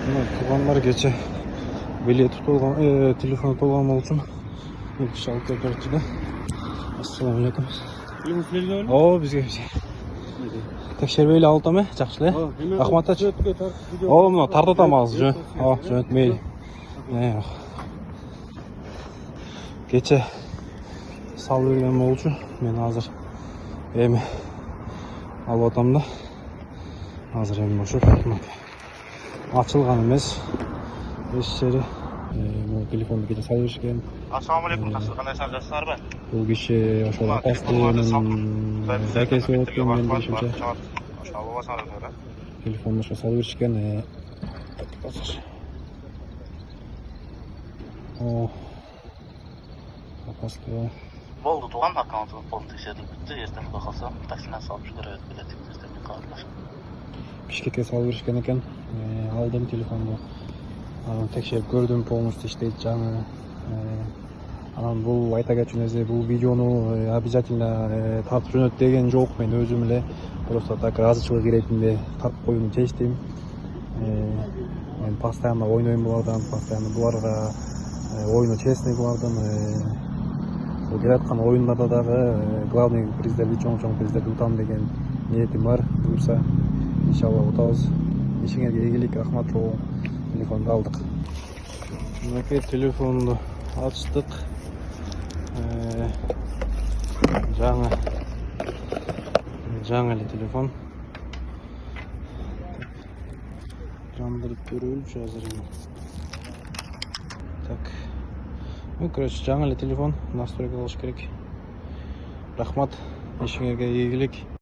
Тугандар кече билети толгон, телефону толгон болчу. Киши алып келип берчү да. Ассаламу алейкум. Телефон силерге беле? О, бизге. Текшербей эле алып атам, жакшы эле. Рахмат ач. О, мына тартатам азыр. О, жөнөт мейли. Кече салып берген болчу. Мен азыр эми алып атам да. Азыр эми ошо ачылган эмес. Эч жери телефонду кече салып беришкен. Ассаламу алейкум, кандай жасыңарбы? Бул киши ошол апасынын жакеси болуп экен, менин билишимче. Телефонду ошо салып беришкен. О, апасы Болду, туган аккаунты полный текшерилип бүтү. Эртең Кудай калса, таксиден салып жиберет билетик. Эртең каалаш. Бишкекке салып беришкен экен. Алдым телефонду. Анан текшерип көрдүм, полностью иштейт, жаңы. Анан бул айта кетчү нерсе, бул видеону обязательно тартып жөнөт деген жок. Мен өзүм эле просто так разычылык иретинде тартып коюуну чечтим. Мен постоянно ойнойм булардан, постоянно буларга ойуну честный булардын. Бул келаткан оюндарда дагы главный приздерди, чоң приздерди утам деген ниетим бар. Буюрса, иншалла утабыз. Ишиңерге ийгилик, рахмат. Телефонду алдык. Мынакей телефонду ачтык. Жаңы эле телефон. Жандырып көрөлүчү азыр. Так. Ну, короче, жаңы эле телефон настройка кылыш керек. Рахмат. Ишиңерге ийгилик.